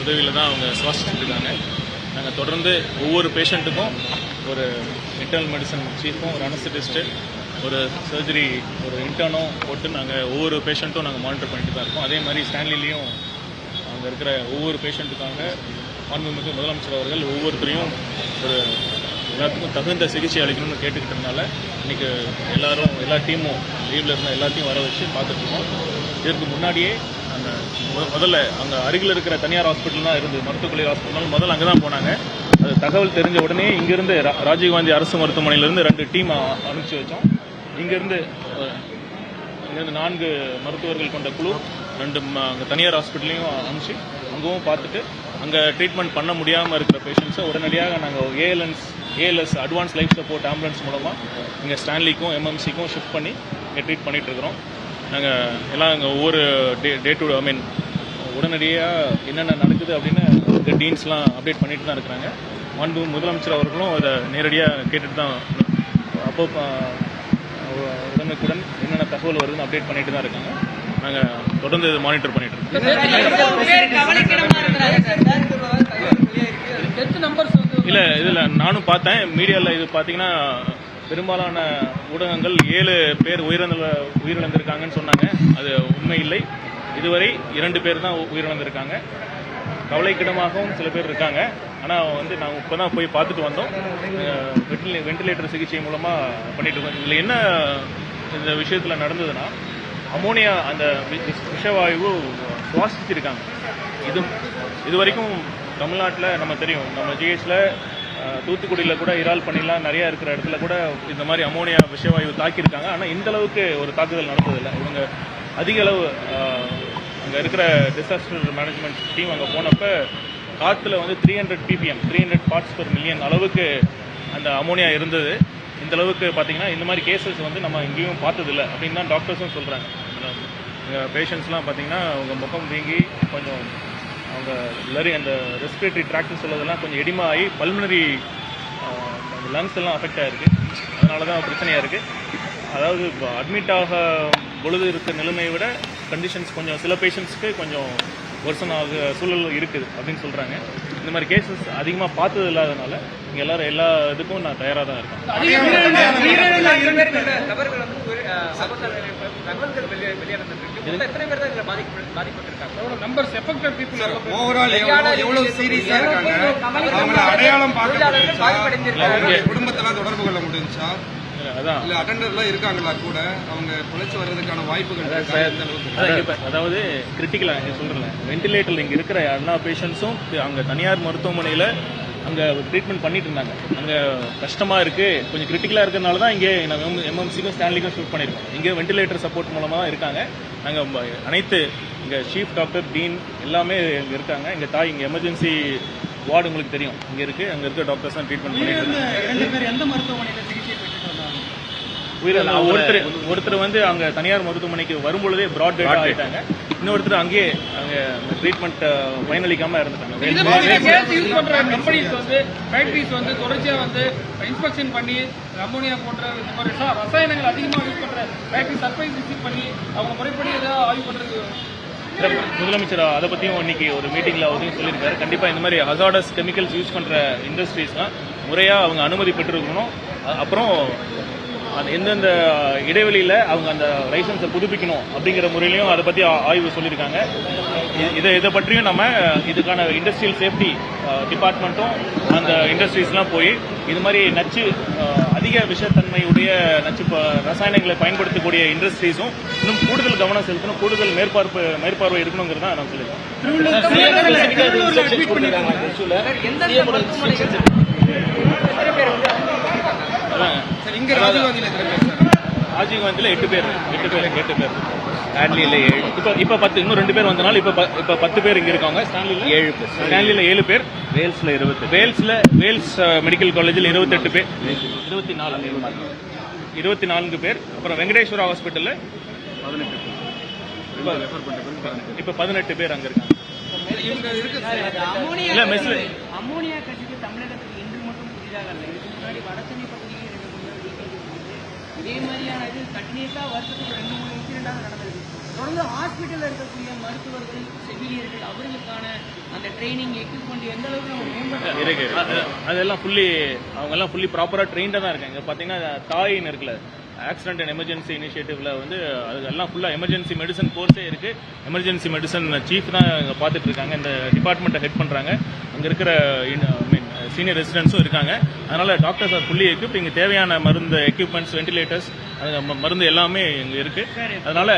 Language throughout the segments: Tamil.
உதவியில் தான் அவங்க சுவாசிச்சுட்டு இருக்காங்க. நாங்கள் தொடர்ந்து ஒவ்வொரு பேஷண்ட்டுக்கும் ஒரு இன்டர்னல் மெடிசன் சீஃபும், ஒரு அனஸ்தட்டிஸ்ட்டு, ஒரு சர்ஜரி, ஒரு இன்டர்னும் போட்டு நாங்கள் ஒவ்வொரு பேஷண்ட்டும் நாங்கள் மானிட்டர் பண்ணிட்டு தான் இருக்கோம். அதே மாதிரி ஸ்டான்லிலையும் அங்கே இருக்கிற ஒவ்வொரு பேஷண்ட்டுக்காக மாண்புமிகு முதலமைச்சர் அவர்கள் ஒவ்வொருத்தரையும் ஒரு எல்லாத்துக்கும் தகுந்த சிகிச்சை அளிக்கணும்னு கேட்டுக்கிட்டதுனால இன்றைக்கி எல்லா டீமும் லீவில் இருந்த எல்லாத்தையும் வர வச்சு பார்த்துட்ருக்கோம். இதற்கு முன்னாடியே அந்த முதல்ல அங்கே அருகில் இருக்கிற தனியார் ஹாஸ்பிட்டல் தான் இருந்தது, மருத்துவக் கல்லூரி ஹாஸ்பிட்டல். முதல்ல அங்கே தான் போனாங்க. அது தகவல் தெரிஞ்ச உடனே இங்கேருந்து ராஜீவ்காந்தி அரசு மருத்துவமனையிலேருந்து 2 டீம் அனுப்பிச்சி வச்சோம். இங்கேருந்து 4 மருத்துவர்கள் கொண்ட குழு 2 அங்கே தனியார் ஹாஸ்பிட்டலையும் அனுப்பிச்சு அங்கவும் பார்த்துட்டு அங்கே ட்ரீட்மெண்ட் பண்ண முடியாமல் இருக்கிற பேஷண்ட்ஸை உடனடியாக நாங்கள் ALS advance life support ambulance மூலமாக இங்கே ஸ்டான்லிக்கும் எம்எம்சிக்கும் ஷிஃப்ட் பண்ணி இங்கே ட்ரீட் பண்ணிகிட்ருக்கிறோம். நாங்கள் எல்லாம் இங்கே ஒவ்வொரு டே டு உடனடியாக என்னென்ன நடக்குது அப்படின்னு இங்கே டீன்ஸ்லாம் அப்டேட் பண்ணிட்டு தான் இருக்கிறாங்க. மாண்பு முதலமைச்சர் அவர்களும் அதை நேரடியாக கேட்டுட்டு தான் அப்போ உடனுக்குடன் என்னென்ன தகவல் வருதுன்னு அப்டேட் பண்ணிட்டு தான் இருக்காங்க. நாங்கள் தொடர்ந்து இதை மானிட்டர் பண்ணிட்டு இருக்கோம். இல்லை இதில் நானும் பார்த்தேன் மீடியாவில். இது பார்த்தீங்கன்னா பெரும்பாலான ஊடகங்கள் 7 பேர் உயிரிழந்திருக்காங்கன்னு சொன்னாங்க. அது உண்மை இல்லை. இதுவரை 2 பேர் தான் உயிரிழந்திருக்காங்க. கவலைக்கிடமாகவும் சில பேர் இருக்காங்க. ஆனால் நாங்கள் இப்போ தான் போய் பார்த்துட்டு வந்தோம். வெண்டிலேட்டர் சிகிச்சை மூலமாக பண்ணிட்டு இருக்கோம். இதில் என்ன இந்த விஷயத்தில் நடந்ததுன்னா, அமோனியா அந்த விஷவாயு சுவாசிச்சிருக்காங்க. இது வரைக்கும் தமிழ்நாட்டில் நம்ம தெரியும், நம்ம ஜிஹெச்சில் தூத்துக்குடியில் கூட இறால் பண்ணிலாம் நிறையா இருக்கிற இடத்துல கூட இந்த மாதிரி அமோனியா விஷவாயு தாக்கியிருக்காங்க. ஆனால் இந்த அளவுக்கு ஒரு தாக்குதல் நடந்ததில்லை. இவங்க அதிக அளவு அங்கே இருக்கிற டிசாஸ்டர் மேனேஜ்மெண்ட் டீம் அங்கே போனப்போ காற்றுல 300 ppm 300 parts per million அளவுக்கு அந்த அமோனியா இருந்தது. இந்த அளவுக்கு பார்த்தீங்கன்னா இந்த மாதிரி கேசஸ் நம்ம எங்கேயும் பார்த்ததில்லை அப்படின்னு தான் டாக்டர்ஸும் சொல்கிறாங்க. எங்கள் பேஷண்ட்ஸ்லாம் பார்த்தீங்கன்னா அவங்க முகம் வீங்கி கொஞ்சம் அவங்க அந்த ரெஸ்பிரேட்டரி ட்ராக்ட்னு சொல்லதெல்லாம் கொஞ்சம் எடிமா ஆகி பல்மனரி லங்ஸ் எல்லாம் அஃபெக்ட் ஆகிருக்கு. அதனால தான் பிரச்சனையாக இருக்குது. அதாவது அட்மிட் ஆக பொழுது இருக்கிற நிலைமையை விட கண்டிஷன்ஸ் கொஞ்சம் சில பேஷண்ட்ஸ்க்கு கொஞ்சம் ஒர்சன் ஆக சூழல் இருக்குது அப்படின்னு சொல்கிறாங்க. இந்த மாதிரி கேசஸ் அதிகமாக பார்த்தது இல்லாதனால இங்கே எல்லாரும் எல்லா இதுக்கும் நான் தயாராக தான் இருக்கேன். குடும்பத்தெல்லாம் தொடர்பு கொள்ள முடிஞ்சா அதான் இல்ல அட்டெண்டர்லாம் இருக்காங்களா கூட அவங்க பொழைச்சு வர்றதுக்கான வாய்ப்புகள்? அதாவது கிரிட்டிக்கலாக சொல்கிறேன், வெண்டிலேட்டரில் இங்கே இருக்கிற எல்லா பேஷண்ட்ஸும் அங்கே தனியார் மருத்துவமனையில் அங்கே ட்ரீட்மெண்ட் பண்ணிட்டு இருந்தாங்க. அங்கே கஷ்டமாக இருக்குது, கொஞ்சம் கிரிட்டிக்கலாக இருக்கிறதுனால தான் இங்கே நாங்கள் எம்எம்சிக்கும் ஸ்டான்லிக்கும் ஷூட் பண்ணியிருக்கோம். இங்கே வெண்டிலேட்டர் சப்போர்ட் மூலமாக தான் இருக்காங்க. நாங்கள் அனைத்து இங்கே சீஃப் டாக்டர், டீன் எல்லாமே இங்கே இருக்காங்க. இங்கே எமர்ஜென்சி வார்டு உங்களுக்கு தெரியும் இங்கே இருக்குது. அங்கே இருக்க டாக்டர்ஸ் தான் ட்ரீட்மெண்ட் பண்ணிட்டு ஒருத்தர் அங்க தனியார் மருத்துவமனைக்கு வரும்பொழுதே பிராட் டெட் ஆயிட்டாங்க. இன்னொருத்தர் அங்கேயே அங்கே ட்ரீட்மெண்ட் பயனளிக்காம இருந்துட்டாங்க. தொடர்ச்சியா இன்ஸ்பெக்ஷன் பண்ணி அமோனியா போன்ற ரசாயனங்கள் அதிகமாக யூஸ் பண்ற ஃபேக்டரி சர்ப்ரைஸ் விசிட் பண்ணி அவங்க முறைப்படி ஏதாவது ஆய்வு பண்றது. முதலமைச்சர் அதை பற்றியும் இன்னைக்கு ஒரு மீட்டிங்கில் அவரையும் சொல்லியிருக்காரு. கண்டிப்பாக இந்த மாதிரி ஹசார்டஸ் கெமிக்கல்ஸ் யூஸ் பண்ணுற இண்டஸ்ட்ரீஸ்லாம் முறையாக அவங்க அனுமதி பெற்றிருக்கணும். அப்புறம் அந்த எந்தெந்த இடைவெளியில் அவங்க அந்த லைசன்ஸை புதுப்பிக்கணும் அப்படிங்கிற முறையிலையும் அதை பற்றி ஆய்வு சொல்லியிருக்காங்க. இதை பற்றியும் நம்ம இதுக்கான இண்டஸ்ட்ரியல் சேஃப்டி டிபார்ட்மெண்ட்டும் அந்த இண்டஸ்ட்ரீஸ்லாம் போய் இது மாதிரி அதிக விஷத்தன்மையுடைய ரசாயனங்களை பயன்படுத்தக்கூடிய இண்டஸ்ட்ரீஸும் இன்னும் கூடுதல் கவனம் செலுத்தணும், கூடுதல் மேற்பார்வை இருக்கணுங்கிறத நான் சொல்லியிருக்கேன். ராஜீவ்காந்தியில் 8 பேர் ஸ்டான்லியில் 7. இப்போ 10, இன்னும் 2 பேர் வந்தனால இப்போ 10 பேர் இங்கே இருக்காங்க. ஸ்டான்லியில் 7 பேர், வேல்ஸில் 20, வேல்ஸ் மெடிக்கல் காலேஜில் 28 பேர், 24 பேர். அப்புறம் வெங்கடேஸ்வரா ஹாஸ்பிட்டலில் 18 பேர். இப்போ 18 பேர் அங்கே இருக்காங்க. இல்லை மெஸ்ல அமோனியா கசிவு தமிழகத்துக்கு இன்று மட்டும் புதிதாக இல்லை. இதுக்கு முன்னாடி வடசென்னை பகுதியில் இதே மாதிரியான இது கண்டினியூஸா வருஷத்துக்கு 2-3 இன்சிடென்டாக நடந்திருக்கு. தொடர்ந்து ஹாஸ்பிட்டலில் இருக்கக்கூடிய மருத்துவர்கள், செவிலியர்கள் அவர்களுக்கான அந்த ட்ரைனிங் எக்யூப்மெண்ட் எந்த அளவுக்கு நம்ம மேம்படுத்த இருக்கு அதெல்லாம் அவங்கெல்லாம் ஃபுல்லி ப்ராப்பராக ட்ரெயின்டாக தான் இருக்காங்க. இங்கே பார்த்தீங்கன்னா தாயின்னு இருக்குல்ல, ஆக்சிடென்ட் அண்ட் எமர்ஜென்சி இனிஷியேட்டிவ்ல வந்து அதெல்லாம் ஃபுல்லாக எமர்ஜென்சி மெடிசன் கோர்ஸே இருக்கு. எமர்ஜென்சி மெடிசன் சீஃப் தான் இங்கே பார்த்துட்டு இருக்காங்க, இந்த டிபார்ட்மெண்ட்டை ஹெட் பண்ணுறாங்க. அங்கே இருக்கிற சீனியர் ரெசிடென்ட்ஸும் இருக்காங்க. அதனால டாக்டர்ஸ் ஆர் ஃபுல்லி எக்யூப்ட். இங்கே தேவையான மருந்து எக்யூப்மெண்ட்ஸ், வென்டிலேட்டர்ஸ், மருந்து எல்லாமே இங்கே இருக்கு. அதனால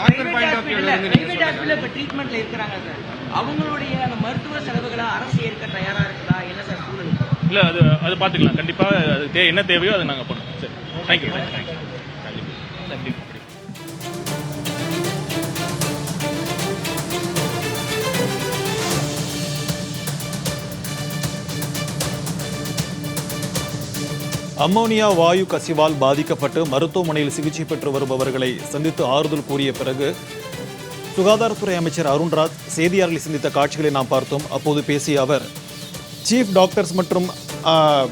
டாக்டர் பாயிண்ட் ஆஃப் வியூல இருந்து நீங்க பிரைவேட் ஹாஸ்பிட்டல் இப்ப ட்ரீட்மெண்ட்ல இருக்கிறாங்க சார், அவங்களுடைய அந்த மருத்துவ செலவுகளை அரசு ஏற்க தயாரா இருக்குதா, என்ன சார் சூழல்? இல்லை அது பார்த்துக்கலாம். கண்டிப்பாக அது என்ன தேவையோ அதை நாங்கள் பண்ணுவோம். சரி, தேங்க்யூ. தேங்க்யூ. அம்மோனியா வாயு கசிவால் பாதிக்கப்பட்டு மருத்துவமனையில் சிகிச்சை பெற்று வருபவர்களை சந்தித்து ஆறுதல் கூறிய பிறகு சுகாதாரத்துறை அமைச்சர் அருண்ராஜ் செய்தியாளர்களை சந்தித்த காட்சிகளை நாம் பார்த்தோம். அப்போது பேசிய அவர், சீஃப் டாக்டர்ஸ் மற்றும்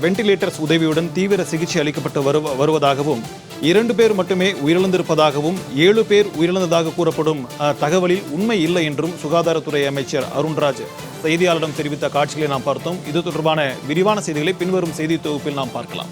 வென்டிலேட்டர்ஸ் உதவியுடன் தீவிர சிகிச்சை அளிக்கப்பட்டு வருவதாகவும் 2 பேர் மட்டுமே உயிரிழந்திருப்பதாகவும் 7 பேர் உயிரிழந்ததாக கூறப்படும் தகவலில் உண்மை இல்லை என்றும் சுகாதாரத்துறை அமைச்சர் அருண்ராஜ் செய்தியாளரிடம் தெரிவித்த காட்சிகளை நாம் பார்த்தோம். இது தொடர்பான விரிவான செய்திகளை பின்வரும் செய்தி தொகுப்பில் நாம் பார்க்கலாம்.